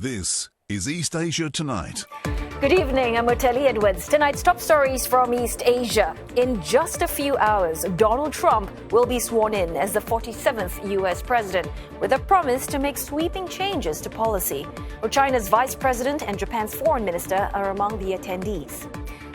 This is East Asia Tonight. Good evening, I'm Oteli Edwards. Tonight's top stories from East Asia. In just a few hours, Donald Trump will be sworn in as the 47th U.S. president, with a promise to make sweeping changes to policy. Well, China's vice president and Japan's foreign minister are among the attendees.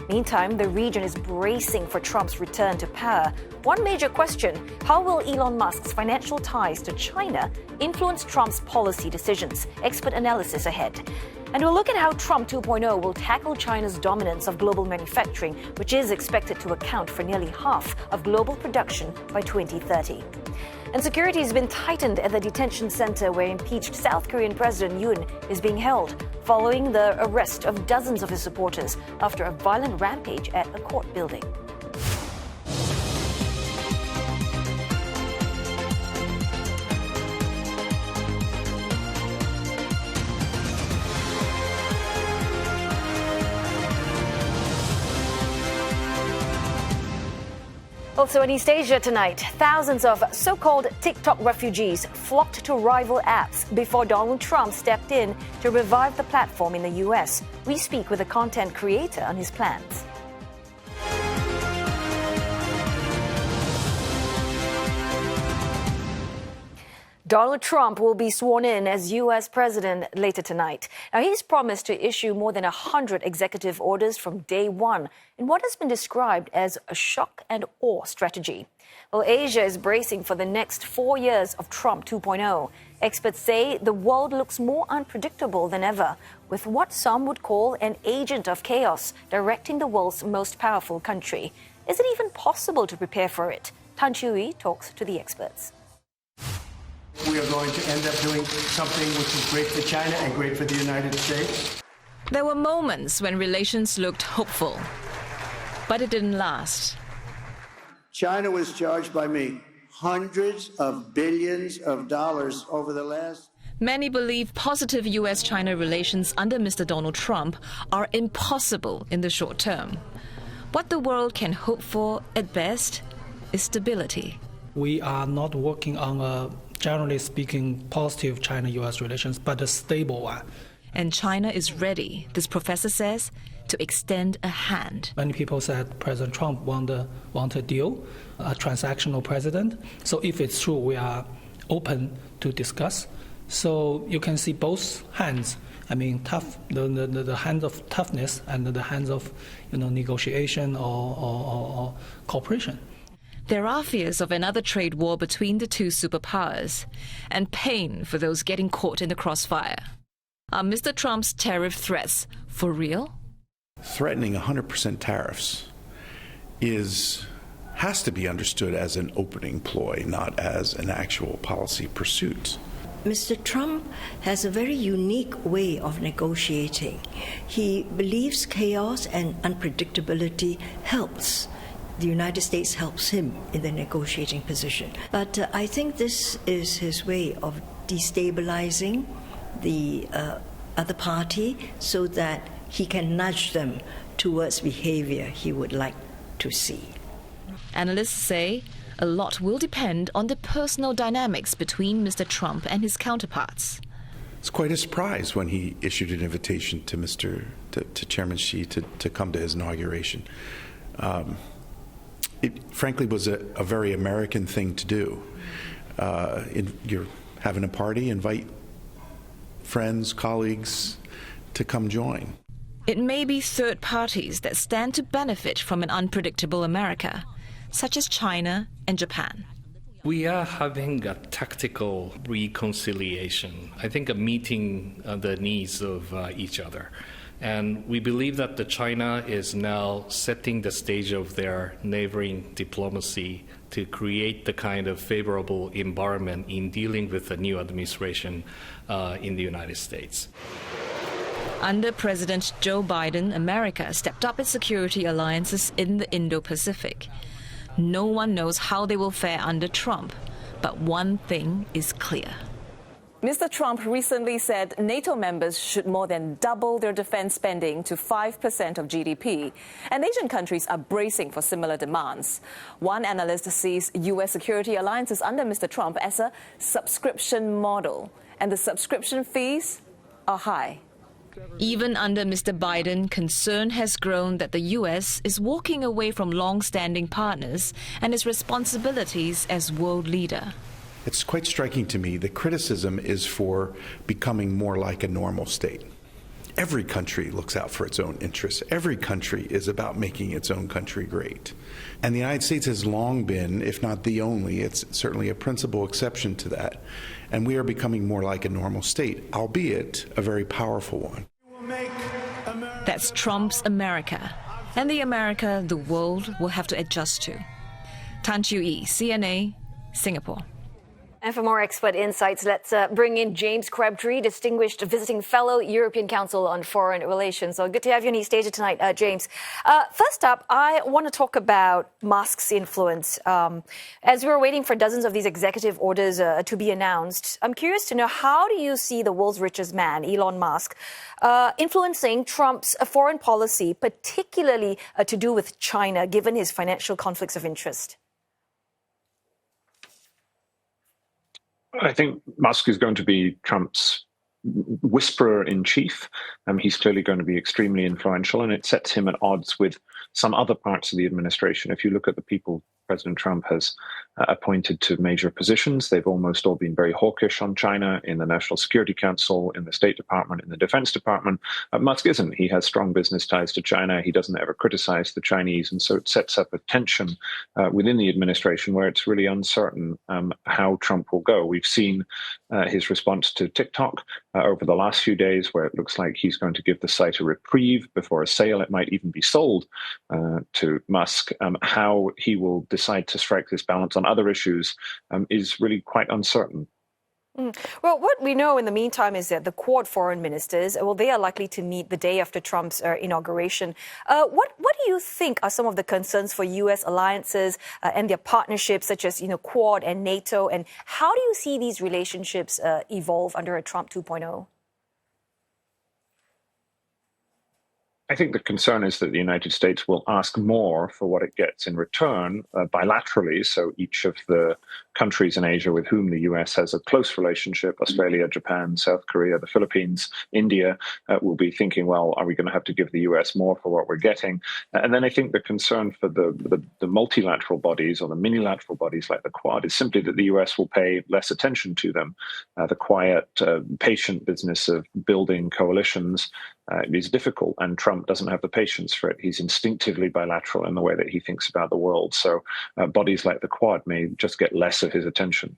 Meantime, the region is bracing for Trump's return to power. One major question: how will Elon Musk's financial ties to China influence Trump's policy decisions? Expert analysis ahead. And we'll look at how Trump 2.0 will tackle China's dominance of global manufacturing, which is expected to account for nearly half of global production by 2030. And security has been tightened at the detention center where impeached South Korean President Yoon is being held, following the arrest of dozens of his supporters after a violent rampage at a court building. Also in East Asia tonight, thousands of so-called TikTok refugees flocked to rival apps before Donald Trump stepped in to revive the platform in the U.S. We speak with a content creator on his plans. Donald Trump will be sworn in as U.S. president later tonight. Now, he's promised to issue more than 100 executive orders from day one in what has been described as a shock and awe strategy. Well, Asia is bracing for the next 4 years of Trump 2.0. Experts say the world looks more unpredictable than ever, with what some would call an agent of chaos directing the world's most powerful country. Is it even possible to prepare for it? Tan Chiu-yi talks to the experts. We are going to end up doing something which is great for China and great for the United States. There were moments when relations looked hopeful, but it didn't last. China was charged by me hundreds of billions of dollars over the last... Many believe positive U.S.-China relations under Mr. Donald Trump are impossible in the short term. What the world can hope for at best is stability. We are not working on a, generally speaking, positive China-U.S. relations, but a stable one. And China is ready, this professor says, to extend a hand. Many people said President Trump want a deal, a transactional president. So if it's true, we are open to discuss. So you can see both hands. I mean, tough, the hands of toughness and the hands of negotiation or cooperation. There are fears of another trade war between the two superpowers and pain for those getting caught in the crossfire. Are Mr. Trump's tariff threats for real? Threatening 100% tariffs has to be understood as an opening ploy, not as an actual policy pursuit. Mr. Trump has a very unique way of negotiating. He believes chaos and unpredictability helps. The United States helps him in the negotiating position. But I think this is his way of destabilizing the other party so that he can nudge them towards behavior he would like to see. Analysts say a lot will depend on the personal dynamics between Mr. Trump and his counterparts. It's quite a surprise when he issued an invitation to Chairman Xi to come to his inauguration. It frankly was a very American thing to do. You're having a party, invite friends, colleagues to come join. It may be third parties that stand to benefit from an unpredictable America, such as China and Japan. We are having a tactical reconciliation, I think a meeting the needs of each other. And we believe that China is now setting the stage of their neighboring diplomacy to create the kind of favorable environment in dealing with the new administration in the United States. Under President Joe Biden, America stepped up its security alliances in the Indo-Pacific. No one knows how they will fare under Trump, but one thing is clear. Mr. Trump recently said NATO members should more than double their defense spending to 5% of GDP, and Asian countries are bracing for similar demands. One analyst sees U.S. security alliances under Mr. Trump as a subscription model, and the subscription fees are high. Even under Mr. Biden, concern has grown that the U.S. is walking away from long-standing partners and its responsibilities as world leader. It's quite striking to me that criticism is for becoming more like a normal state. Every country looks out for its own interests. Every country is about making its own country great. And the United States has long been, if not the only, it's certainly a principal exception to that. And we are becoming more like a normal state, albeit a very powerful one. That's Trump's America, and the America the world will have to adjust to. Tan Chiu-yi, CNA, Singapore. And for more expert insights, let's bring in James Crabtree, Distinguished Visiting Fellow, European Council on Foreign Relations. So good to have you in East Asia tonight, James. First up, I want to talk about Musk's influence. As we're waiting for dozens of these executive orders to be announced, I'm curious to know, how do you see the world's richest man, Elon Musk, influencing Trump's foreign policy, particularly to do with China, given his financial conflicts of interest? I think Musk is going to be Trump's whisperer in chief. He's clearly going to be extremely influential, and it sets him at odds with some other parts of the administration. If you look at the people President Trump has appointed to major positions, they've almost all been very hawkish on China in the National Security Council, in the State Department, in the Defense Department. Musk isn't. He has strong business ties to China. He doesn't ever criticize the Chinese. And so it sets up a tension within the administration where it's really uncertain how Trump will go. We've seen his response to TikTok over the last few days, where it looks like he's going to give the site a reprieve before a sale. It might even be sold to Musk. How he will decide to strike this balance on other issues is really quite uncertain. Well, what we know in the meantime is that the Quad foreign ministers, well, they are likely to meet the day after Trump's inauguration. What do you think are some of the concerns for U.S. alliances and their partnerships, such as Quad and NATO? And how do you see these relationships evolve under a Trump 2.0? I think the concern is that the United States will ask more for what it gets in return bilaterally. So each of the countries in Asia with whom the US has a close relationship, Australia, Japan, South Korea, the Philippines, India, will be thinking, well, are we going to have to give the US more for what we're getting? And then I think the concern for the multilateral bodies or the minilateral bodies like the Quad is simply that the US will pay less attention to them. The quiet, patient business of building coalitions is difficult, and Trump doesn't have the patience for it. He's instinctively bilateral in the way that he thinks about the world. So bodies like the Quad may just get less of his attention.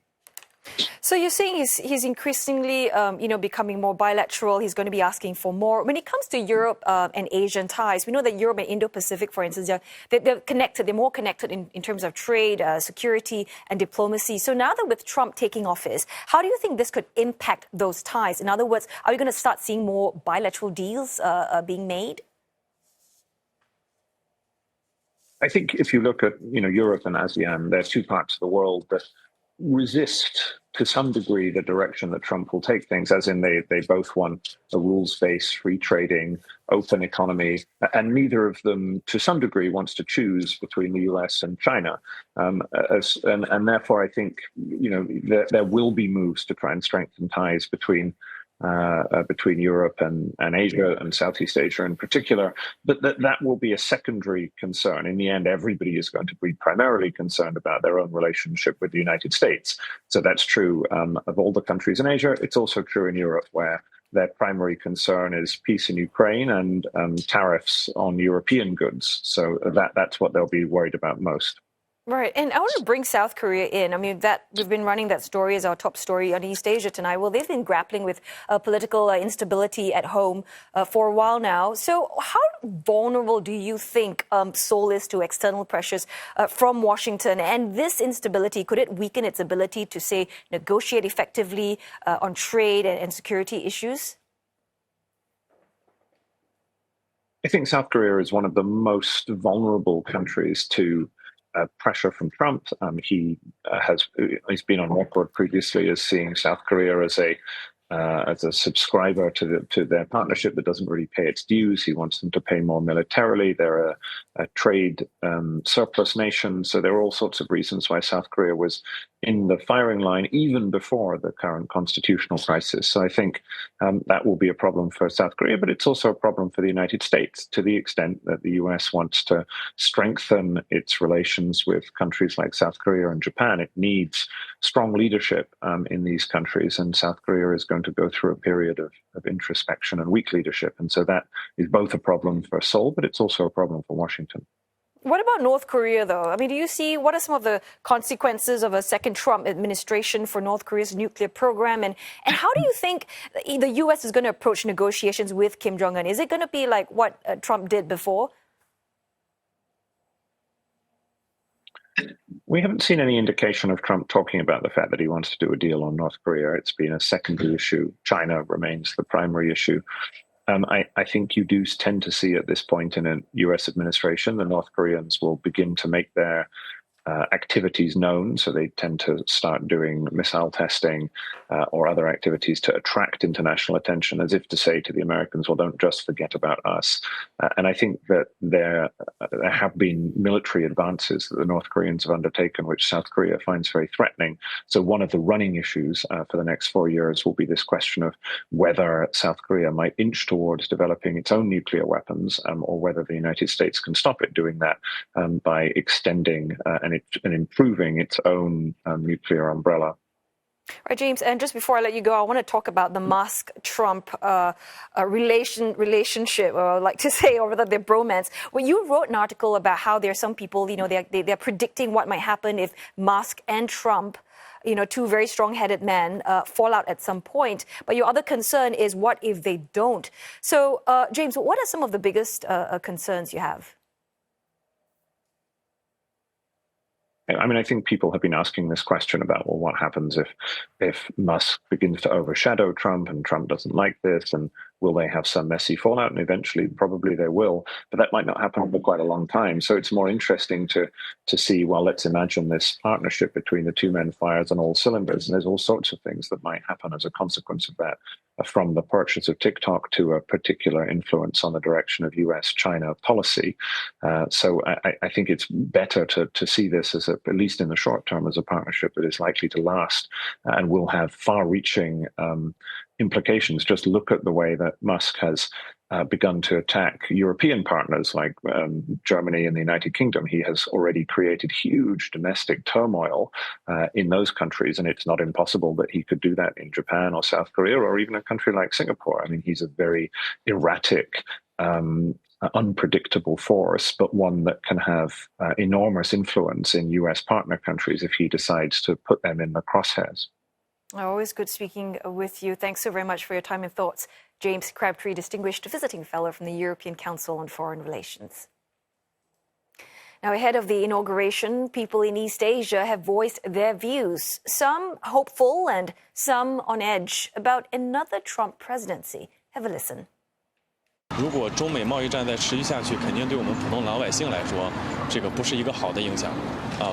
So you're saying he's increasingly, becoming more bilateral. He's going to be asking for more. When it comes to Europe and Asian ties, we know that Europe and Indo-Pacific, for instance, they're connected. They're more connected in terms of trade, security, and diplomacy. So now that with Trump taking office, how do you think this could impact those ties? In other words, are we going to start seeing more bilateral deals being made? I think if you look at Europe and ASEAN, they're two parts of the world that resist to some degree the direction that Trump will take things, as in they both want a rules-based, free trading, open economy, and neither of them to some degree wants to choose between the US and China. And therefore I think there will be moves to try and strengthen ties between Europe and Asia and Southeast Asia in particular, but that will be a secondary concern. In the end, everybody is going to be primarily concerned about their own relationship with the United States. So that's true of all the countries in Asia. It's also true in Europe, where their primary concern is peace in Ukraine and tariffs on European goods. So that's what they'll be worried about most. Right. And I want to bring South Korea in. I mean, that we've been running that story as our top story on East Asia tonight. Well, they've been grappling with political instability at home for a while now. So how vulnerable do you think Seoul is to external pressures from Washington? And this instability, could it weaken its ability to, say, negotiate effectively on trade and security issues? I think South Korea is one of the most vulnerable countries to pressure from Trump. He's been on record previously as seeing South Korea as a subscriber to their partnership that doesn't really pay its dues. He wants them to pay more militarily. They're a trade surplus nation. So there are all sorts of reasons why South Korea was in the firing line even before the current constitutional crisis. So I think that will be a problem for South Korea, but it's also a problem for the United States to the extent that the US wants to strengthen its relations with countries like South Korea and Japan. It needs strong leadership in these countries, and South Korea is going to go through a period of introspection and weak leadership. And so that is both a problem for Seoul, but it's also a problem for Washington. What about North Korea, though? I mean, do you see what are some of the consequences of a second Trump administration for North Korea's nuclear program? And how do you think the U.S. is going to approach negotiations with Kim Jong-un? Is it going to be like what Trump did before? We haven't seen any indication of Trump talking about the fact that he wants to do a deal on North Korea. It's been a secondary issue. China remains the primary issue. I think you do tend to see at this point in a U.S. administration, the North Koreans will begin to make their activities known. So they tend to start doing missile testing or other activities to attract international attention, as if to say to the Americans, well, don't just forget about us. And I think that there have been military advances that the North Koreans have undertaken, which South Korea finds very threatening. So one of the running issues for the next 4 years will be this question of whether South Korea might inch towards developing its own nuclear weapons, or whether the United States can stop it doing that by extending and improving its own nuclear umbrella. All right, James, and just before I let you go, I want to talk about the Musk-Trump relationship, or I'd like to say, or rather their bromance. Well, you wrote an article about how there are some people, they're predicting what might happen if Musk and Trump, two very strong-headed men, fall out at some point. But your other concern is what if they don't? So, James, what are some of the biggest concerns you have? I mean, I think people have been asking this question about, well, what happens if Musk begins to overshadow Trump and Trump doesn't like this, and will they have some messy fallout? And eventually, probably they will, but that might not happen for quite a long time. So it's more interesting to see, well, let's imagine this partnership between the two men fires on all cylinders, and there's all sorts of things that might happen as a consequence of that, from the purchase of TikTok to a particular influence on the direction of US-China policy. So I think it's better to see this as, at least in the short term, as a partnership that is likely to last and will have far-reaching implications. Just look at the way that Musk has begun to attack European partners like Germany and the United Kingdom. He has already created huge domestic turmoil in those countries, and it's not impossible that he could do that in Japan or South Korea or even a country like Singapore. I mean, he's a very erratic, unpredictable force, but one that can have enormous influence in US partner countries if he decides to put them in the crosshairs. Always good speaking with you. Thanks so very much for your time and thoughts. James Crabtree, Distinguished Visiting Fellow from the European Council on Foreign Relations. Now, ahead of the inauguration, people in East Asia have voiced their views, some hopeful and some on edge, about another Trump presidency. Have a listen. 如果中美贸易战再持续下去，肯定对我们普通老百姓来说，这个不是一个好的影响，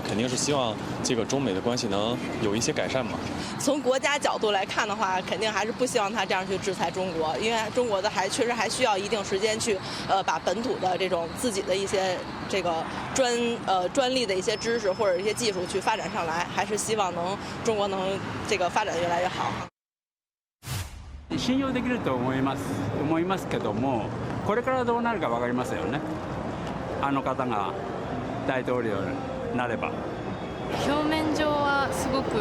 肯定是希望这个中美的关系能有一些改善嘛。从国家角度来看的话，肯定还是不希望他这样去制裁中国，因为中国的确实还需要一定时间去把本土的这种自己的一些这个专利的一些知識或者一些技術去發展上來，還是希望中國能這個發展越來越好。信用できると思いますけども、これからどうなるか分かりますよね。あの方が大統領になれば。表面上はすごく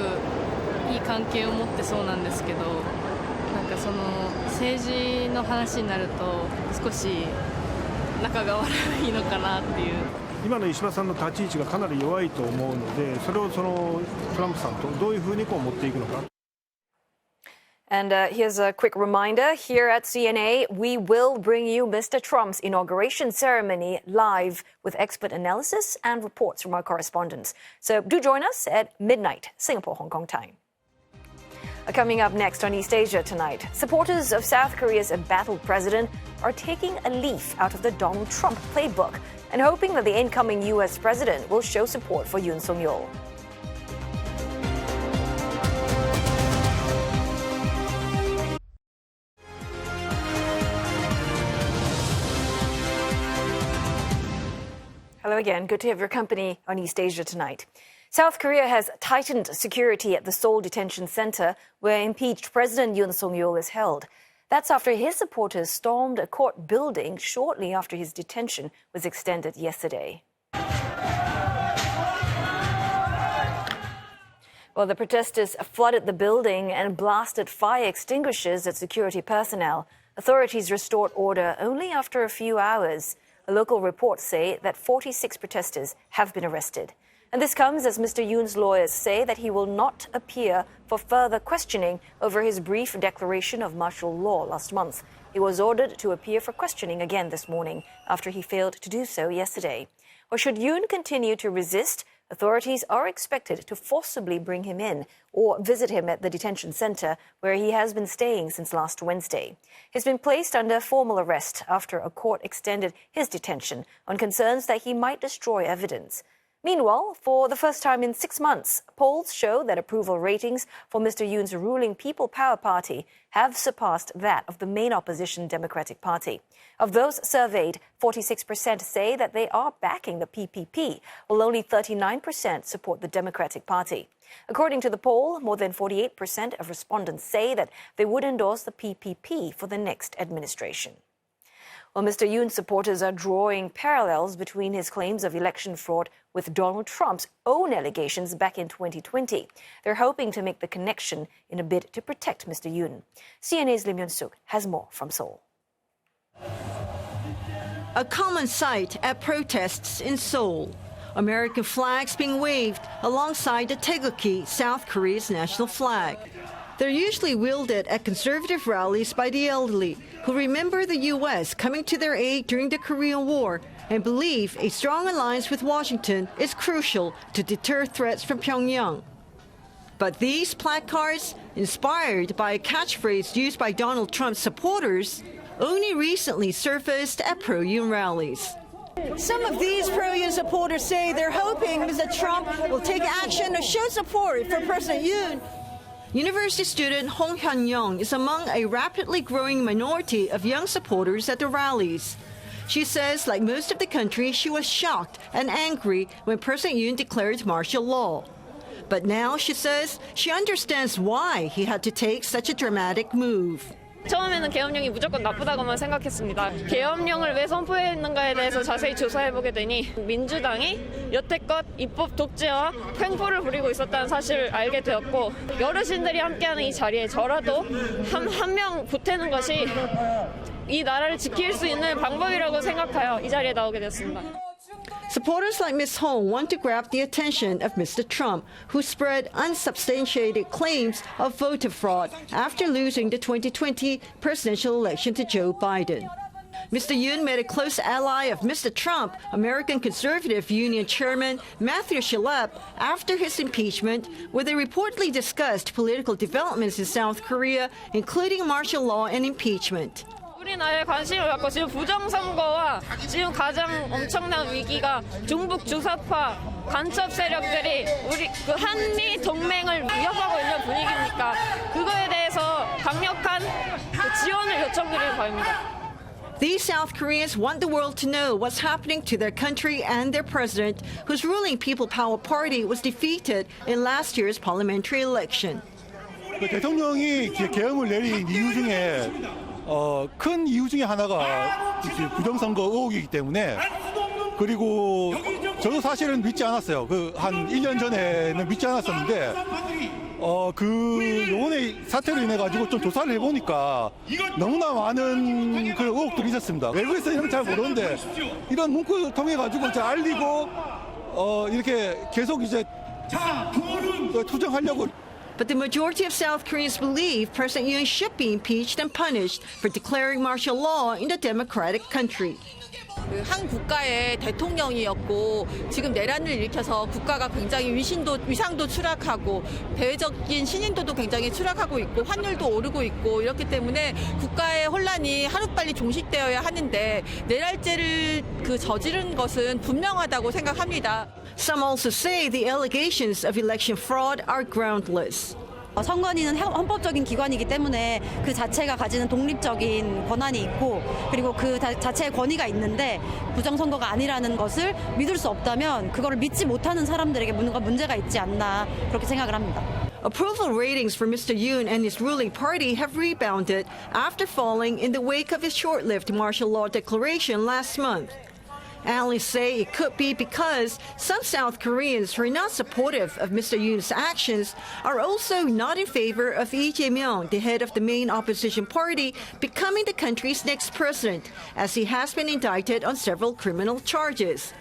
いい関係を持ってそうなんですけど、なんかその政治の話になると少し仲が悪いのかなっていう。今の石破さんの立ち位置がかなり弱いと思うので、それをトランプさんとどういうふうに持っていくのか。And here's a quick reminder. Here at CNA, we will bring you Mr. Trump's inauguration ceremony live with expert analysis and reports from our correspondents. So do join us at midnight, Singapore, Hong Kong time. Coming up next on East Asia tonight, supporters of South Korea's embattled president are taking a leaf out of the Donald Trump playbook and hoping that the incoming U.S. president will show support for Yoon Song-yeol. Hello again. Good to have your company on East Asia tonight. South Korea has tightened security at the Seoul detention center where impeached President Yoon Song-yeol is held. That's after his supporters stormed a court building shortly after his detention was extended yesterday. Well, the protesters flooded the building and blasted fire extinguishers at security personnel. Authorities restored order only after a few hours. Local reports say that 46 protesters have been arrested. And this comes as Mr. Yoon's lawyers say that he will not appear for further questioning over his brief declaration of martial law last month. He was ordered to appear for questioning again this morning after he failed to do so yesterday. Or should Yoon continue to resist, authorities are expected to forcibly bring him in or visit him at the detention center where he has been staying since last Wednesday. He's been placed under formal arrest after a court extended his detention on concerns that he might destroy evidence. Meanwhile, for the first time in 6 months, polls show that approval ratings for Mr. Yoon's ruling People Power Party have surpassed that of the main opposition Democratic Party. Of those surveyed, 46% say that they are backing the PPP, while only 39% support the Democratic Party. According to the poll, more than 48% of respondents say that they would endorse the PPP for the next administration. Well, Mr. Yoon's supporters are drawing parallels between his claims of election fraud with Donald Trump's own allegations back in 2020. They're hoping to make the connection in a bid to protect Mr. Yoon. CNA's Lim Hyun-suk has more from Seoul. A common sight at protests in Seoul. American flags being waved alongside the Taegukgi, South Korea's national flag. They're usually wielded at conservative rallies by the elderly, who remember the U.S. coming to their aid during the Korean War and believe a strong alliance with Washington is crucial to deter threats from Pyongyang. But these placards, inspired by a catchphrase used by Donald Trump's supporters, only recently surfaced at pro-Yoon rallies. Some of these pro-Yoon supporters say they're hoping Mr. Trump will take action to show support for President Yoon. University student Hong Hyun-young is among a rapidly growing minority of young supporters at the rallies. She says, like most of the country, she was shocked and angry when President Yoon declared martial law. But now, she says, she understands why he had to take such a dramatic move. 처음에는 계엄령이 무조건 나쁘다고만 생각했습니다. 계엄령을 왜 선포했는가에 대해서 자세히 조사해보게 되니 민주당이 여태껏 입법 독재와 횡포를 부리고 있었다는 사실을 알게 되었고 어르신들이 함께하는 이 자리에 저라도 한 명 보태는 것이 이 나라를 지킬 수 있는 방법이라고 생각하여 이 자리에 나오게 됐습니다. Supporters like Ms. Hong want to grab the attention of Mr. Trump, who spread unsubstantiated claims of voter fraud after losing the 2020 presidential election to Joe Biden. Mr. Yoon made a close ally of Mr. Trump, American Conservative Union Chairman Matthew Shillep, after his impeachment, where they reportedly discussed political developments in South Korea, including martial law and impeachment. 우리나라에 관심을 갖고 지금 부정선거와 지금 가장 엄청난 위기가 중북 주사파 간첩 세력들이 우리 그 한미 동맹을 위협하고 있는 분위기니까 그거에 대해서 강력한 지원을 요청드리는 바입니다. These South Koreans want the world to know what's happening to their country and their president, whose ruling People Power Party was defeated in last year's parliamentary election. 대통령이 계엄을 내린 이유 중에 큰 이유 중에 하나가 부정선거 의혹이기 때문에 그리고 저도 사실은 믿지 않았어요. 한 1년 전에는 믿지 않았었는데 요번에 사태로 인해 가지고 좀 조사를 해보니까 너무나 많은 그 의혹들이 있었습니다. 외국에서는 잘 모르는데 이런 문구를 통해 가지고 이제 알리고 이렇게 계속 이제 투정하려고. But the majority of South Koreans believe President Yoon should be impeached and punished for declaring martial law in the democratic country. 한 국가의 대통령이었고 지금 내란을 일으켜서 국가가 굉장히 위상도 추락하고 대외적인 신인도도 굉장히 추락하고 있고 환율도 오르고 있고 이렇기 때문에 국가의 혼란이 하루빨리 종식되어야 하는데 내랄죄를 저지른 것은 분명하다고 생각합니다. Some also say the allegations of election fraud are groundless. 선관위는 헌법적인 기관이기 때문에 그 자체가 가지는 독립적인 권한이 있고 그리고 그 자체의 권위가 있는데 부정선거가 아니라는 것을 믿을 수 없다면 그거를 믿지 못하는 사람들에게 뭔가 문제가 있지 않나 그렇게 생각을 합니다. Approval ratings for Mr. Yoon and his ruling party have rebounded after falling in the wake of his short-lived martial law declaration last month. Analysts say it could be because some South Koreans who are not supportive of Mr. Yoon's actions are also not in favor of Lee Jae-myung, the head of the main opposition party, becoming the country's next president, as he has been indicted on several criminal charges.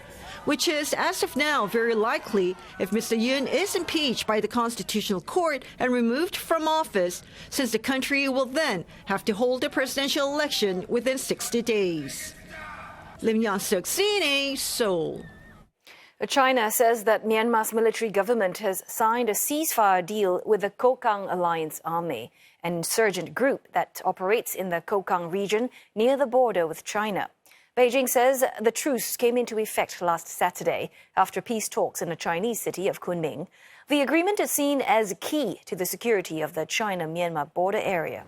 Which is, as of now, very likely if Mr. Yoon is impeached by the Constitutional Court and removed from office, since the country will then have to hold a presidential election within 60 days. Lim Yang-suk, CNA, Seoul. China says that Myanmar's military government has signed a ceasefire deal with the Kokang Alliance Army, an insurgent group that operates in the Kokang region near the border with China. Beijing says the truce came into effect last Saturday after peace talks in the Chinese city of Kunming. The agreement is seen as key to the security of the China-Myanmar border area.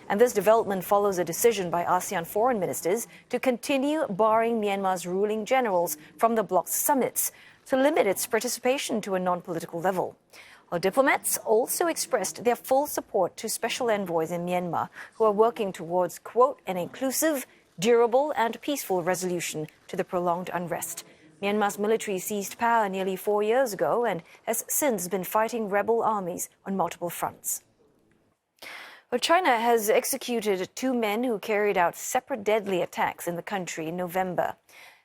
And this development follows a decision by ASEAN foreign ministers to continue barring Myanmar's ruling generals from the bloc's summits to limit its participation to a non-political level. Well, diplomats also expressed their full support to special envoys in Myanmar who are working towards, quote, an inclusive, durable and peaceful resolution to the prolonged unrest. Myanmar's military seized power nearly 4 years ago and has since been fighting rebel armies on multiple fronts. Well, China has executed 2 men who carried out separate deadly attacks in the country in November.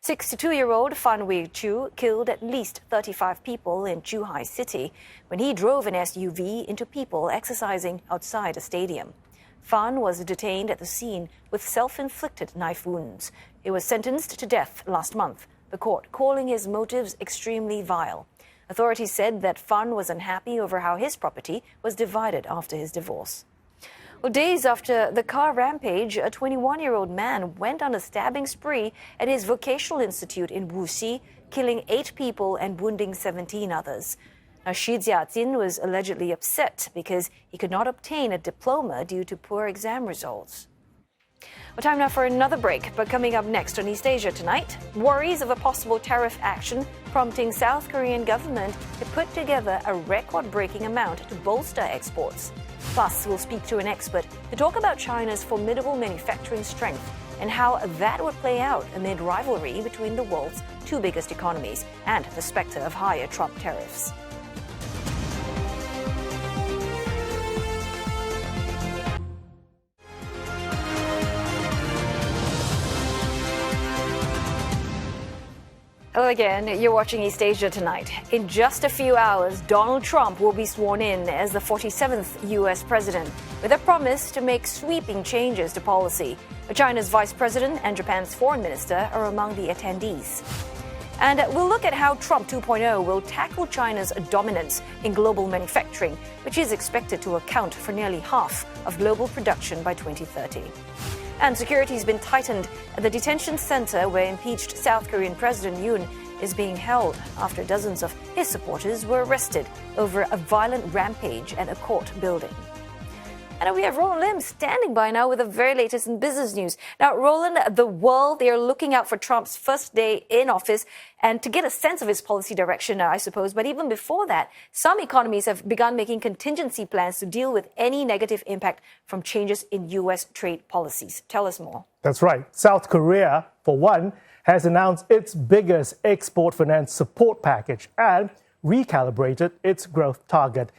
62-year-old Fan Wei-chu killed at least 35 people in Zhuhai City when he drove an SUV into people exercising outside a stadium. Fan was detained at the scene with self-inflicted knife wounds. He was sentenced to death last month, the court calling his motives extremely vile. Authorities said that Fan was unhappy over how his property was divided after his divorce. Well, days after the car rampage, a 21-year-old man went on a stabbing spree at his vocational institute in Wuxi, killing 8 people and wounding 17 others. Now, Xi Jiajin was allegedly upset because he could not obtain a diploma due to poor exam results. Well, time now for another break, but coming up next on East Asia Tonight, worries of a possible tariff action prompting South Korean government to put together a record-breaking amount to bolster exports. Plus, we'll speak to an expert to talk about China's formidable manufacturing strength and how that would play out amid rivalry between the world's 2 biggest economies and the specter of higher Trump tariffs. Hello again, you're watching East Asia Tonight. In just a few hours, Donald Trump will be sworn in as the 47th U.S. president with a promise to make sweeping changes to policy. China's vice president and Japan's foreign minister are among the attendees. And we'll look at how Trump 2.0 will tackle China's dominance in global manufacturing, which is expected to account for nearly half of global production by 2030. And security has been tightened at the detention center where impeached South Korean President Yoon is being held after dozens of his supporters were arrested over a violent rampage at a court building. And we have Roland Lim standing by now with the very latest in business news. Now, Roland, the world, they are looking out for Trump's first day in office and to get a sense of his policy direction, I suppose. But even before that, some economies have begun making contingency plans to deal with any negative impact from changes in U.S. trade policies. Tell us more. That's right. South Korea, for one, has announced its biggest export finance support package and recalibrated its growth target.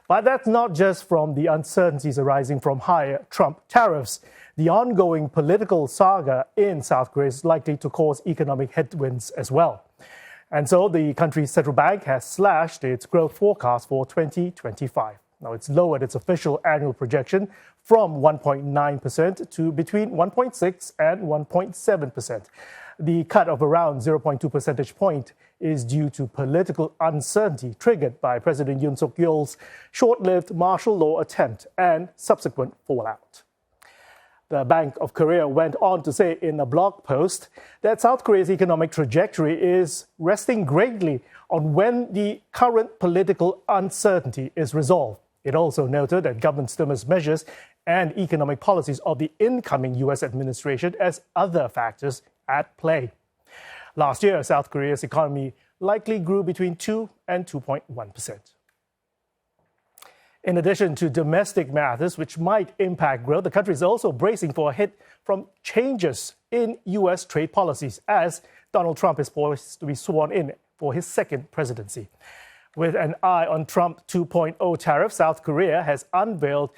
But that's not just from the uncertainties arising from higher Trump tariffs. The ongoing political saga in South Korea is likely to cause economic headwinds as well. And so the country's central bank has slashed its growth forecast for 2025. Now, it's lowered its official annual projection from 1.9% to between 1.6 and 1.7%. The cut of around 0.2 percentage point is due to political uncertainty triggered by President Yoon Suk-yeol's short-lived martial law attempt and subsequent fallout. The Bank of Korea went on to say in a blog post that South Korea's economic trajectory is resting greatly on when the current political uncertainty is resolved. It also noted that government stimulus measures and economic policies of the incoming U.S. administration as other factors at play. Last year, South Korea's economy likely grew between 2 and 2.1%. In addition to domestic matters which might impact growth, the country is also bracing for a hit from changes in U.S. trade policies as Donald Trump is poised to be sworn in for his second presidency. With an eye on Trump 2.0 tariffs, South Korea has unveiled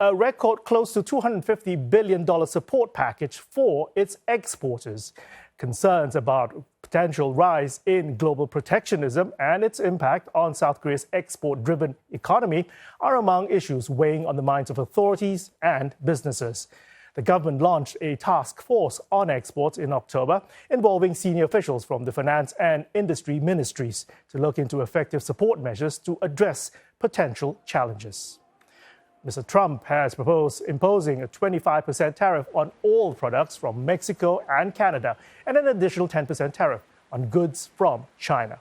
a record close to $250 billion support package for its exporters. Concerns about potential rise in global protectionism and its impact on South Korea's export-driven economy are among issues weighing on the minds of authorities and businesses. The government launched a task force on exports in October involving senior officials from the finance and industry ministries to look into effective support measures to address potential challenges. Mr. Trump has proposed imposing a 25% tariff on all products from Mexico and Canada and an additional 10% tariff on goods from China.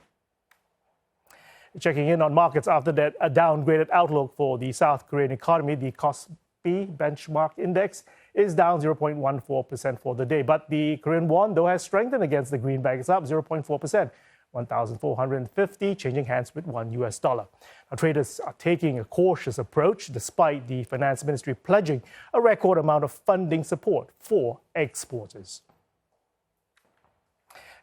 Checking in on markets after that a downgraded outlook for the South Korean economy, the Kospi benchmark index is down 0.14% for the day. But the Korean won, though, has strengthened against the greenback. It's up 0.4%. 1,450, changing hands with $1. Now, traders are taking a cautious approach despite the finance ministry pledging a record amount of funding support for exporters.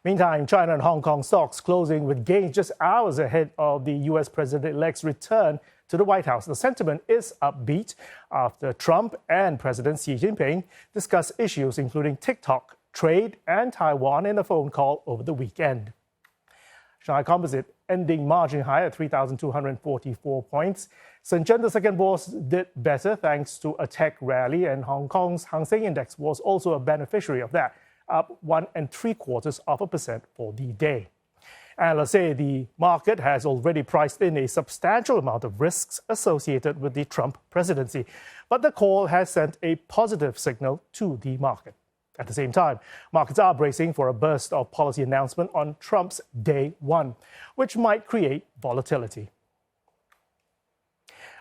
Meantime, China and Hong Kong stocks closing with gains just hours ahead of the U.S. president-elect's return to the White House. The sentiment is upbeat after Trump and President Xi Jinping discuss issues including TikTok, trade, and Taiwan in a phone call over the weekend. Shanghai Composite ending margin high at 3,244 points. Shenzhen, the second bourse, did better thanks to a tech rally, and Hong Kong's Hang Seng Index was also a beneficiary of that, up 1.75% for the day. Analysts say the market has already priced in a substantial amount of risks associated with the Trump presidency, but the call has sent a positive signal to the market. At the same time, markets are bracing for a burst of policy announcement on Trump's day one, which might create volatility.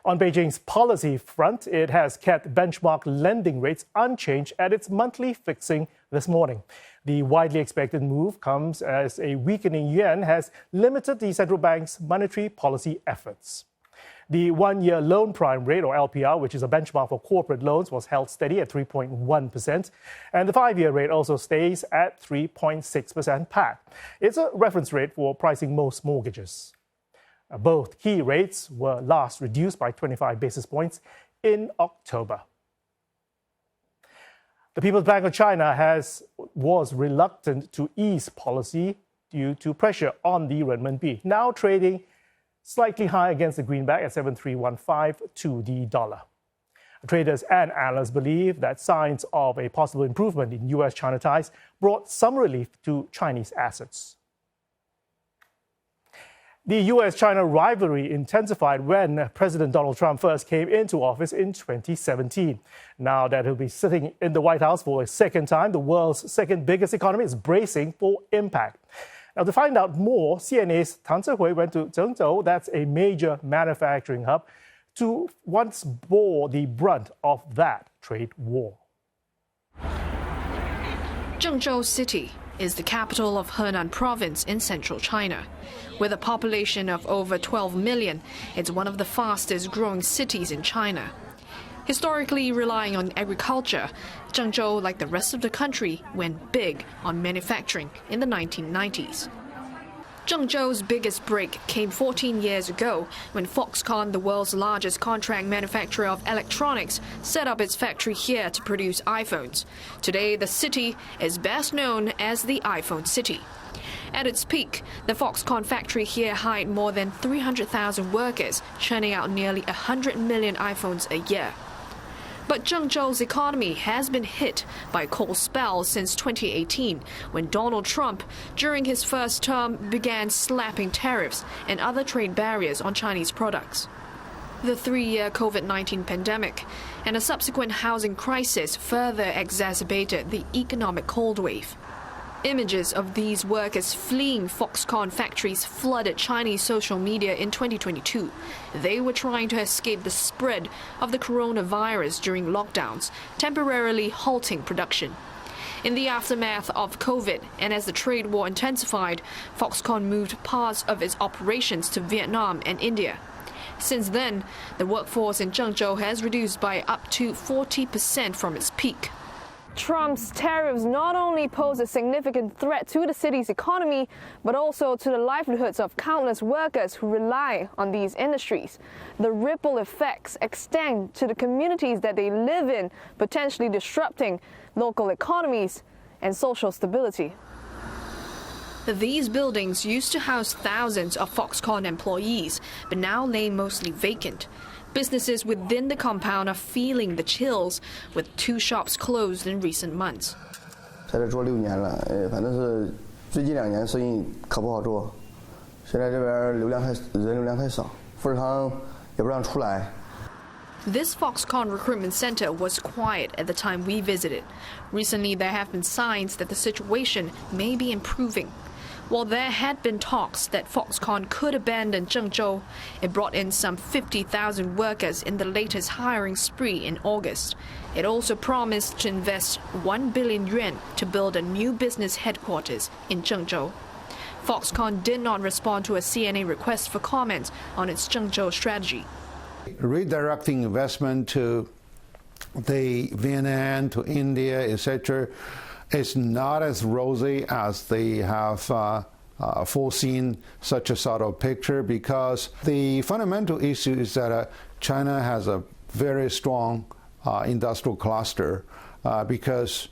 On Beijing's policy front, it has kept benchmark lending rates unchanged at its monthly fixing this morning. The widely expected move comes as a weakening yuan has limited the central bank's monetary policy efforts. The one-year loan prime rate, or LPR, which is a benchmark for corporate loans, was held steady at 3.1%, and the five-year rate also stays at 3.6% pat. It's a reference rate for pricing most mortgages. Both key rates were last reduced by 25 basis points in October. The People's Bank of China was reluctant to ease policy due to pressure on the renminbi, now trading slightly high against the greenback at 7.315 to the dollar. Traders and analysts believe that signs of a possible improvement in U.S.-China ties brought some relief to Chinese assets. The U.S.-China rivalry intensified when President Donald Trump first came into office in 2017. Now that he'll be sitting in the White House for a second time, the world's second biggest economy is bracing for impact. Now, to find out more, CNA's Tan Zhe-Hui went to Zhengzhou, that's a major manufacturing hub, to once bore the brunt of that trade war. Zhengzhou City is the capital of Henan province in central China. With a population of over 12 million, it's one of the fastest growing cities in China. Historically relying on agriculture, Zhengzhou, like the rest of the country, went big on manufacturing in the 1990s. Zhengzhou's biggest break came 14 years ago when Foxconn, the world's largest contract manufacturer of electronics, set up its factory here to produce iPhones. Today, the city is best known as the iPhone City. At its peak, the Foxconn factory here hired more than 300,000 workers, churning out nearly 100 million iPhones a year. But Zhengzhou's economy has been hit by a cold spell since 2018, when Donald Trump, during his first term, began slapping tariffs and other trade barriers on Chinese products. The 3-year COVID-19 pandemic and a subsequent housing crisis further exacerbated the economic cold wave. Images of these workers fleeing Foxconn factories flooded Chinese social media in 2022. They were trying to escape the spread of the coronavirus during lockdowns, temporarily halting production. In the aftermath of COVID and as the trade war intensified, Foxconn moved parts of its operations to Vietnam and India. Since then, the workforce in Zhengzhou has reduced by up to 40% from its peak. Trump's tariffs not only pose a significant threat to the city's economy, but also to the livelihoods of countless workers who rely on these industries. The ripple effects extend to the communities that they live in, potentially disrupting local economies and social stability. These buildings used to house thousands of Foxconn employees, but now lay mostly vacant. Businesses within the compound are feeling the chills, with 2 shops closed in recent months. 在这做6年了，反正是最近2年生意可不好做。现在这边人流量太少，富士康也不让出来。 This Foxconn recruitment center was quiet at the time we visited. Recently, there have been signs that the situation may be improving. While there had been talks that Foxconn could abandon Zhengzhou, it brought in some 50,000 workers in the latest hiring spree in August. It also promised to invest 1 billion yuan to build a new business headquarters in Zhengzhou. Foxconn did not respond to a CNA request for comments on its Zhengzhou strategy. Redirecting investment to the Vietnam, to India, etc., is not as rosy as they have foreseen such a sort of picture, because the fundamental issue is that China has a very strong industrial cluster, because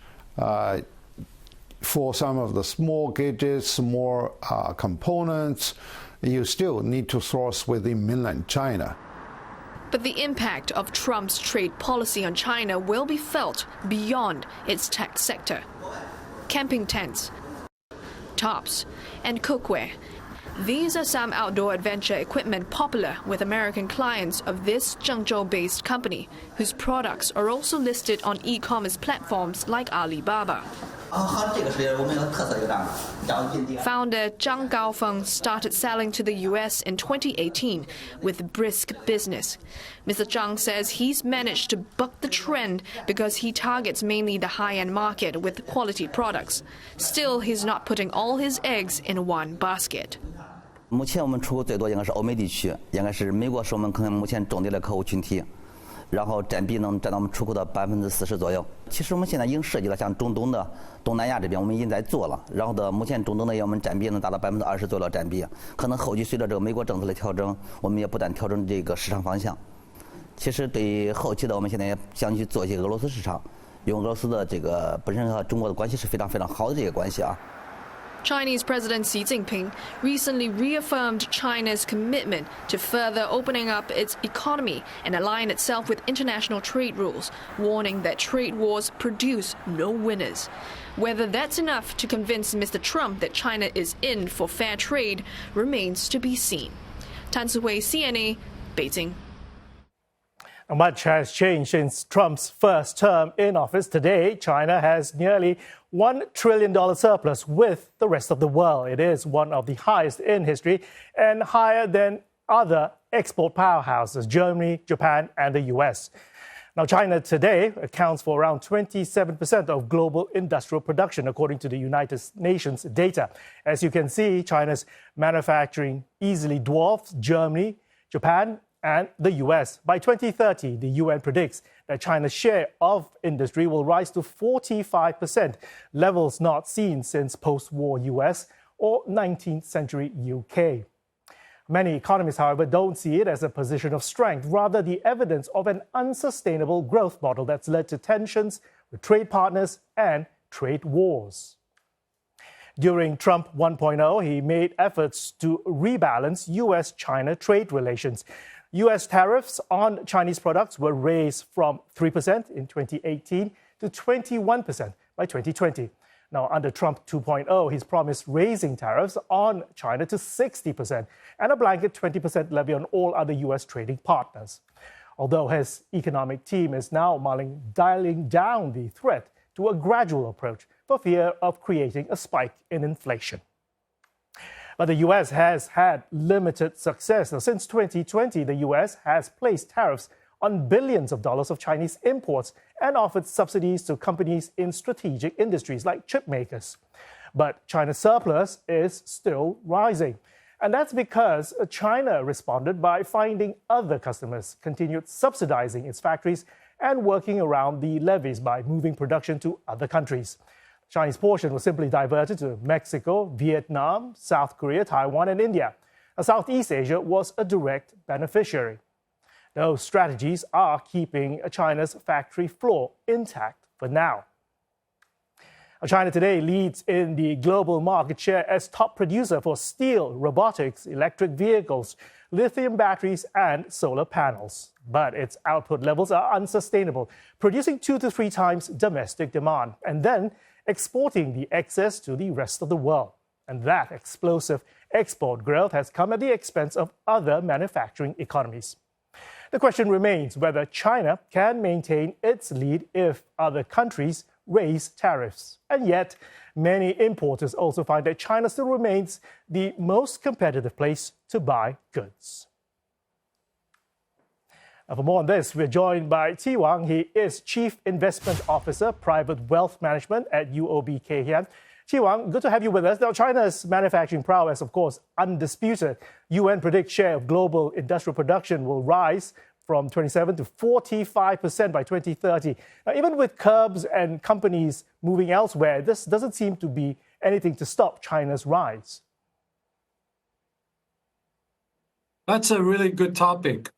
for some of the small gadgets, small components, you still need to source within mainland China. But the impact of Trump's trade policy on China will be felt beyond its tech sector. Camping tents, tops, and cookware. These are some outdoor adventure equipment popular with American clients of this Zhengzhou-based company, whose products are also listed on e-commerce platforms like Alibaba. Founder Zhang Gaofeng started selling to the U.S. in 2018 with brisk business. Mr. Zhang says he's managed to buck the trend because he targets mainly the high-end market with quality products. Still, he's not putting all his eggs in one basket. 目前我们出口最多应该是欧美地区，应该是美国是我们可能目前重点的客户群体。 然后占比能占到我们出口的40%左右。其实我们现在已经涉及了像中东的东南亚这边，我们已经在做了。然后的目前中东的业务我们占比能达到20%左右的占比。可能后期随着这个美国政策的调整，我们也不断调整这个市场方向。其实对于后期的，我们现在也想去做一些俄罗斯市场，用俄罗斯的这个本身和中国的关系是非常好的这个关系啊。 Chinese President Xi Jinping recently reaffirmed China's commitment to further opening up its economy and align itself with international trade rules, warning that trade wars produce no winners. Whether that's enough to convince Mr. Trump that China is in for fair trade remains to be seen. Tan Sihui, CNA, Beijing. Much has changed since Trump's first term in office. Today, China has nearly $1 trillion surplus with the rest of the world. It is one of the highest in history and higher than other export powerhouses, Germany, Japan, and the US. Now, China today accounts for around 27% of global industrial production, according to the United Nations data. As you can see, China's manufacturing easily dwarfs Germany, Japan, and the US. By 2030, the UN predicts that China's share of industry will rise to 45%, levels not seen since post-war US or 19th century UK. Many economists, however, don't see it as a position of strength, rather the evidence of an unsustainable growth model that's led to tensions with trade partners and trade wars. During Trump 1.0, he made efforts to rebalance US-China trade relations. U.S. tariffs on Chinese products were raised from 3% in 2018 to 21% by 2020. Now, under Trump 2.0, he's promised raising tariffs on China to 60% and a blanket 20% levy on all other U.S. trading partners. Although his economic team is now dialing down the threat to a gradual approach for fear of creating a spike in inflation. But the U.S. has had limited success. Now, since 2020, the U.S. has placed tariffs on billions of dollars of Chinese imports and offered subsidies to companies in strategic industries like chip makers. But China's surplus is still rising. And that's because China responded by finding other customers, continued subsidizing its factories, and working around the levies by moving production to other countries. Chinese portion was simply diverted to Mexico, Vietnam, South Korea, Taiwan, and India. Now, Southeast Asia was a direct beneficiary. Those strategies are keeping China's factory floor intact for now. China today leads in the global market share as top producer for steel, robotics, electric vehicles, lithium batteries, and solar panels. But its output levels are unsustainable, producing 2 to 3 times domestic demand, and then exporting the excess to the rest of the world. And that explosive export growth has come at the expense of other manufacturing economies. The question remains whether China can maintain its lead if other countries raise tariffs. And yet, many importers also find that China still remains the most competitive place to buy goods. Now, for more on this, we're joined by T. Wang. He is Chief Investment Officer, Private Wealth Management at UOB Kay Hian. T. Wang, good to have you with us. Now, China's manufacturing prowess, of course, undisputed. UN predicts share of global industrial production will rise from 27 to 45% by 2030. Now, even with curbs and companies moving elsewhere, this doesn't seem to be anything to stop China's rise. That's a really good topic.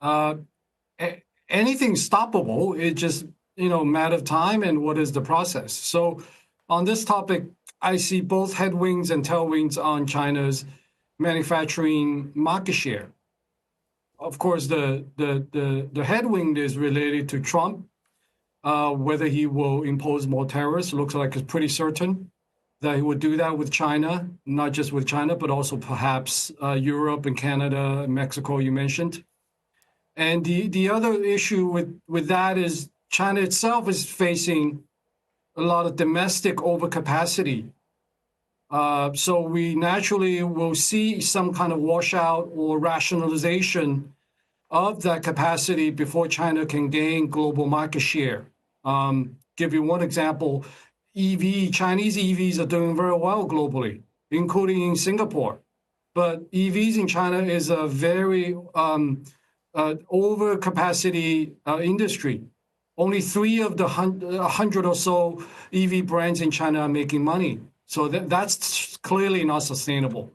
Anything stoppable, it just, matter of time and what is the process. So on this topic, I see both headwinds and tailwinds on China's manufacturing market share. Of course, the headwind is related to Trump. Whether he will impose more tariffs, looks like it's pretty certain that he would do that with China, not just with China, but also perhaps Europe and Canada and Mexico, you mentioned. And the other issue with that is China itself is facing a lot of domestic overcapacity. So we naturally will see some kind of washout or rationalization of that capacity before China can gain global market share. Give you one example, Chinese EVs are doing very well globally, including in Singapore. But EVs in China is a very overcapacity industry. Only 3 of the 100 or so EV brands in China are making money. So that's clearly not sustainable.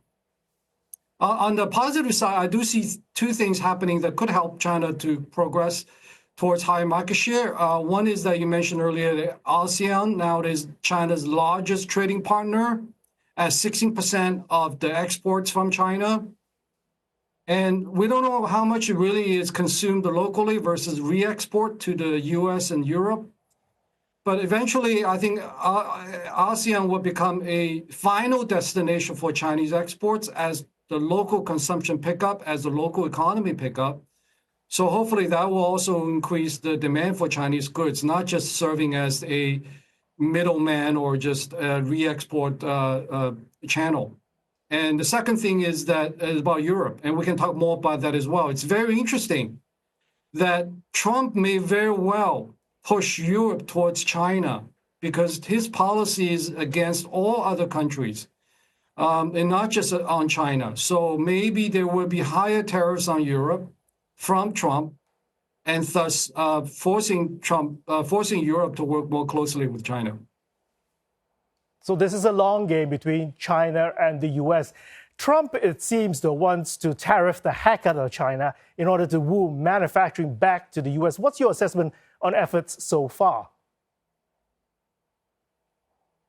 On the positive side, I do see 2 things happening that could help China to progress towards higher market share. One is that you mentioned earlier, that ASEAN now is China's largest trading partner at 16% of the exports from China. And we don't know how much it really is consumed locally versus re-export to the US and Europe. But eventually, I think ASEAN will become a final destination for Chinese exports as the local consumption pick up, as the local economy pick up. So hopefully that will also increase the demand for Chinese goods, not just serving as a middleman or just a re-export channel. And the second thing is about Europe, and we can talk more about that as well. It's very interesting that Trump may very well push Europe towards China because his policy is against all other countries, and not just on China. So maybe there will be higher tariffs on Europe from Trump, and thus forcing Europe to work more closely with China. So this is a long game between China and the U.S. Trump, it seems, though, wants to tariff the heck out of China in order to woo manufacturing back to the U.S. What's your assessment on efforts so far?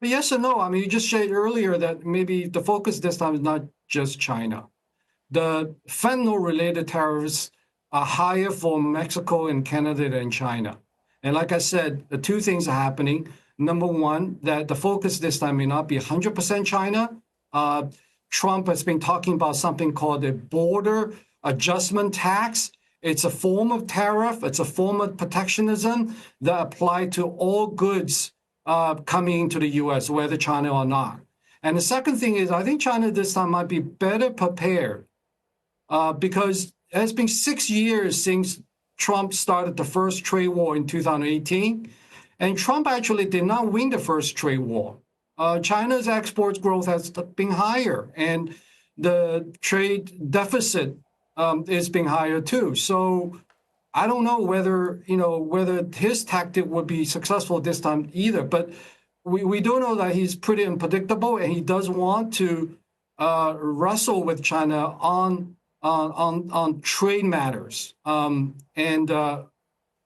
Yes and no. I mean, you just said earlier that maybe the focus this time is not just China. The fentanyl-related tariffs are higher for Mexico and Canada than China. And like I said, the 2 things are happening. Number one, that the focus this time may not be 100% China. Trump has been talking about something called a border adjustment tax. It's a form of tariff. It's a form of protectionism that apply to all goods coming into the U.S., whether China or not. And the second thing is, I think China this time might be better prepared because it has been 6 years since Trump started the first trade war in 2018. And Trump actually did not win the first trade war. China's exports growth has been higher, and the trade deficit is being higher too. So I don't know whether his tactic would be successful this time either. But we do know that he's pretty unpredictable, and he does want to wrestle with China on trade matters.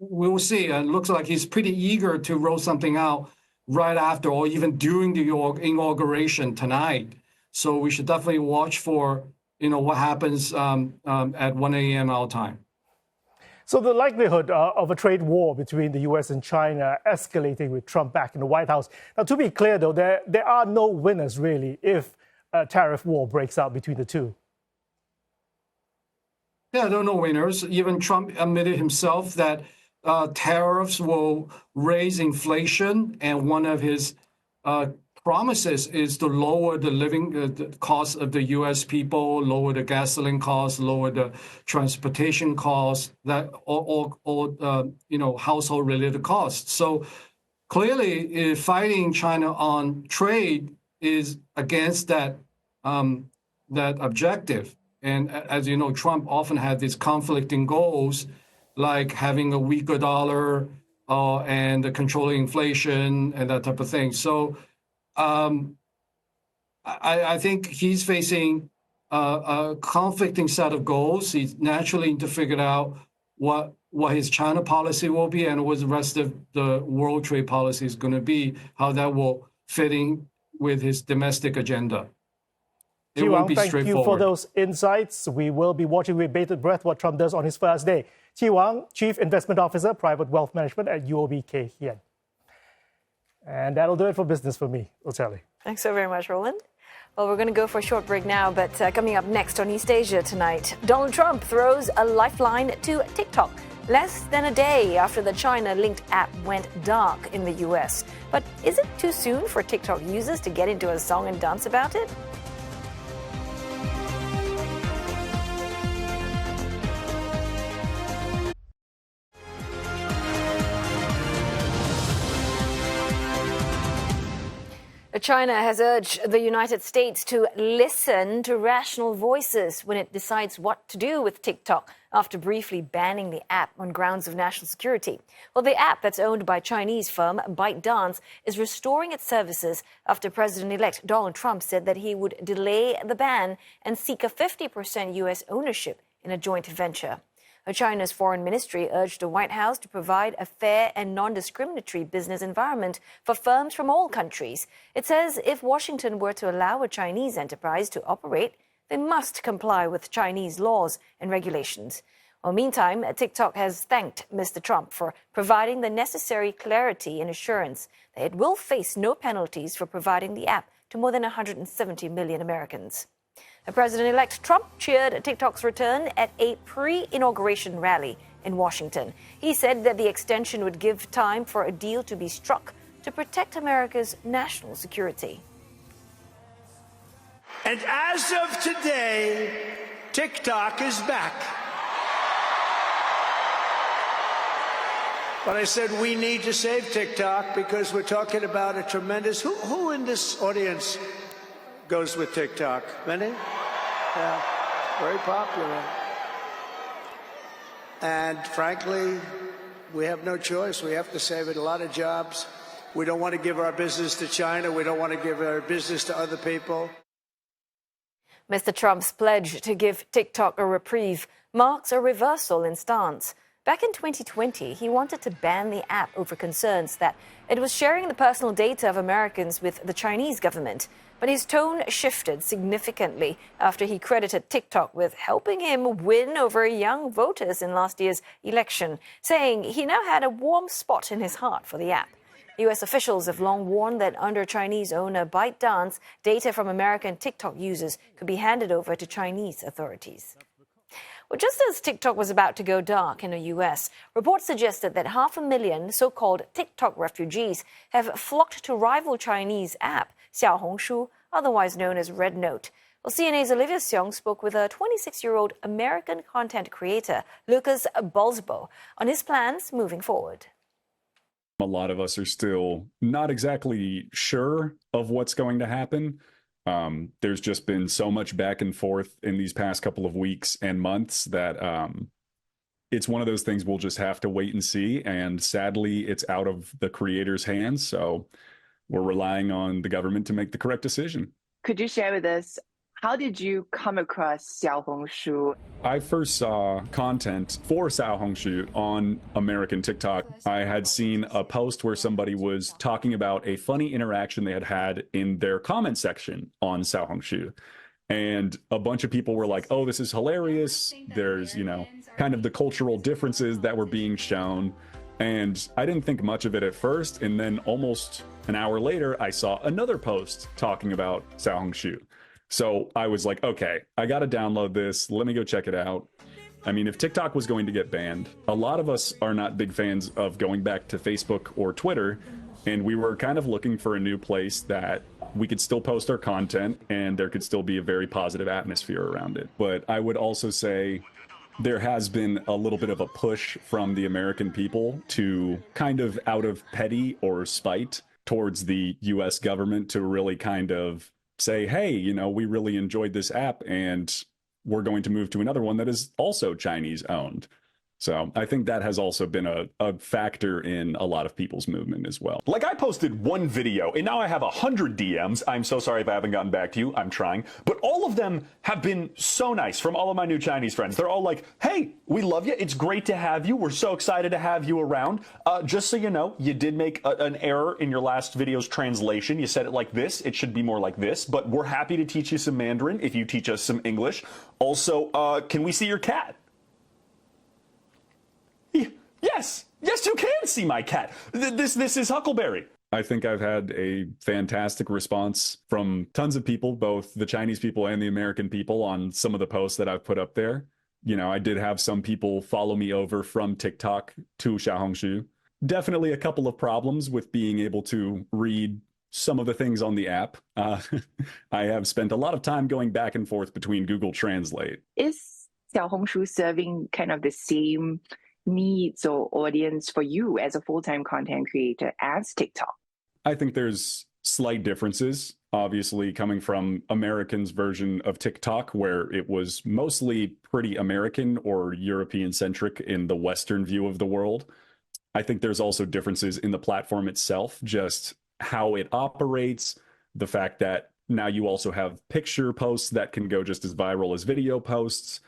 We'll see. It looks like he's pretty eager to roll something out right after or even during the inauguration tonight. So we should definitely watch for what happens at 1 a.m. our time. So the likelihood of a trade war between the U.S. and China escalating with Trump back in the White House. Now, to be clear, though, there are no winners, really, if a tariff war breaks out between the two. Yeah, there are no winners. Even Trump admitted himself that tariffs will raise inflation, and one of his promises is to lower the living the cost of the U.S. people, lower the gasoline costs, lower the transportation costs, that or household related costs. So clearly, fighting China on trade is against that objective. And as you know, Trump often had these conflicting goals, like having a weaker dollar and controlling inflation and that type of thing. So I think he's facing a conflicting set of goals. He's naturally need to figure out what his China policy will be and what the rest of the world trade policy is going to be, how that will fit in with his domestic agenda. It won't be straightforward. Thank you for those insights. We will be watching with bated breath what Trump does on his first day. Chi Wang, Chief Investment Officer, Private Wealth Management at UOB Kay Hian. And that'll do it for business for me, Oteli. Thanks so very much, Roland. Well, we're going to go for a short break now, but coming up next on East Asia tonight, Donald Trump throws a lifeline to TikTok less than a day after the China-linked app went dark in the U.S. But is it too soon for TikTok users to get into a song and dance about it? China has urged the United States to listen to rational voices when it decides what to do with TikTok after briefly banning the app on grounds of national security. Well, the app that's owned by Chinese firm ByteDance is restoring its services after President-elect Donald Trump said that he would delay the ban and seek a 50% U.S. ownership in a joint venture. China's foreign ministry urged the White House to provide a fair and non-discriminatory business environment for firms from all countries. It says if Washington were to allow a Chinese enterprise to operate, they must comply with Chinese laws and regulations. Well, meantime, TikTok has thanked Mr. Trump for providing the necessary clarity and assurance that it will face no penalties for providing the app to more than 170 million Americans. President-elect Trump cheered TikTok's return at a pre-inauguration rally in Washington. He said that the extension would give time for a deal to be struck to protect America's national security. And as of today, TikTok is back. But I said we need to save TikTok because we're talking about a tremendous... Who in this audience goes with TikTok? Many? Yeah, very popular. And frankly, we have no choice. We have to save it. A lot of jobs. We don't want to give our business to China. We don't want to give our business to other people. Mr. Trump's pledge to give TikTok a reprieve marks a reversal in stance. Back in 2020, he wanted to ban the app over concerns that it was sharing the personal data of Americans with the Chinese government. But his tone shifted significantly after he credited TikTok with helping him win over young voters in last year's election, saying he now had a warm spot in his heart for the app. U.S. officials have long warned that under Chinese owner ByteDance, data from American TikTok users could be handed over to Chinese authorities. Well, just as TikTok was about to go dark in the US, reports suggested that 500,000 so-called TikTok refugees have flocked to rival Chinese app Xiaohongshu, otherwise known as Red Note. Well, CNA's Olivia Seong spoke with a 26-year-old American content creator, Lucas Balsbo, on his plans moving forward. A lot of us are still not exactly sure of what's going to happen. There's just been so much back and forth in these past couple of weeks and months that it's one of those things we'll just have to wait and see. And sadly, it's out of the creator's hands. So we're relying on the government to make the correct decision. Could you share with us, how did you come across Xiaohongshu? I first saw content for Xiaohongshu on American TikTok. I had seen a post where somebody was talking about a funny interaction they had had in their comment section on Xiaohongshu. And a bunch of people were like, oh, this is hilarious. There's, kind of the cultural differences that were being shown. And I didn't think much of it at first. And then almost an hour later, I saw another post talking about Xiaohongshu. So I was like, okay, I got to download this. Let me go check it out. I mean, if TikTok was going to get banned, a lot of us are not big fans of going back to Facebook or Twitter. And we were kind of looking for a new place that we could still post our content and there could still be a very positive atmosphere around it. But I would also say there has been a little bit of a push from the American people to kind of out of petty or spite towards the US government to really kind of say, hey, we really enjoyed this app and we're going to move to another one that is also Chinese owned. So I think that has also been a factor in a lot of people's movement as well. Like, I posted one video and now I have 100 DMs. I'm so sorry if I haven't gotten back to you. I'm trying. But all of them have been so nice from all of my new Chinese friends. They're all like, hey, we love you. It's great to have you. We're so excited to have you around. Just so you know, you did make an error in your last video's translation. You said it like this. It should be more like this. But we're happy to teach you some Mandarin if you teach us some English. Also, can we see your cat? Yes, you can see my cat. This is Huckleberry. I think I've had a fantastic response from tons of people, both the Chinese people and the American people, on some of the posts that I've put up there. I did have some people follow me over from TikTok to Xiaohongshu. Definitely a couple of problems with being able to read some of the things on the app. I have spent a lot of time going back and forth between Google Translate. Is Xiaohongshu serving kind of the same needs or audience for you as a full-time content creator as TikTok? I think there's slight differences, obviously, coming from Americans' version of TikTok, where it was mostly pretty American or European-centric in the Western view of the world. I think there's also differences in the platform itself, just how it operates, the fact that now you also have picture posts that can go just as viral as video posts.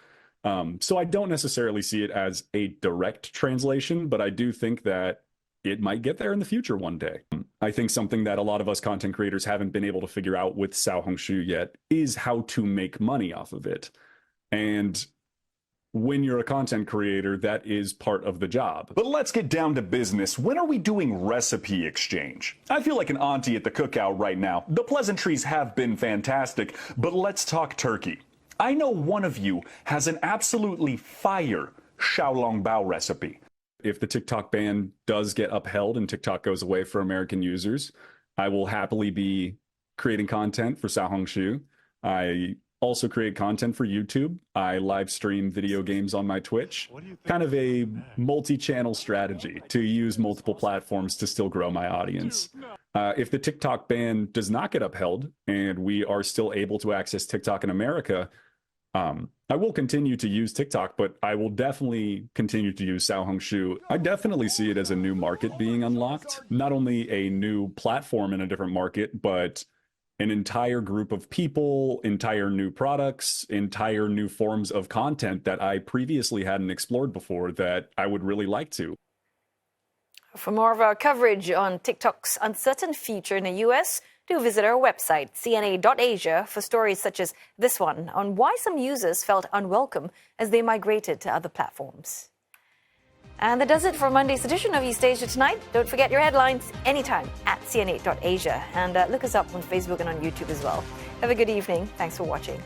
So I don't necessarily see it as a direct translation, but I do think that it might get there in the future one day. I think something that a lot of us content creators haven't been able to figure out with Xiaohongshu yet is how to make money off of it. And when you're a content creator, that is part of the job. But let's get down to business. When are we doing recipe exchange? I feel like an auntie at the cookout right now. The pleasantries have been fantastic, but let's talk turkey. I know one of you has an absolutely fire xiaolongbao recipe. If the TikTok ban does get upheld and TikTok goes away for American users, I will happily be creating content for Xiaohongshu. I also create content for YouTube. I live stream video games on my Twitch. Kind of a multi-channel strategy to use multiple platforms to still grow my audience. If the TikTok ban does not get upheld and we are still able to access TikTok in America, I will continue to use TikTok, but I will definitely continue to use Xiaohongshu. I definitely see it as a new market being unlocked. Not only a new platform in a different market, but an entire group of people, entire new products, entire new forms of content that I previously hadn't explored before that I would really like to. For more of our coverage on TikTok's uncertain future in the US, do visit our website, cna.asia, for stories such as this one on why some users felt unwelcome as they migrated to other platforms. And that does it for Monday's edition of East Asia Tonight. Don't forget your headlines anytime at cna.asia. And look us up on Facebook and on YouTube as well. Have a good evening. Thanks for watching.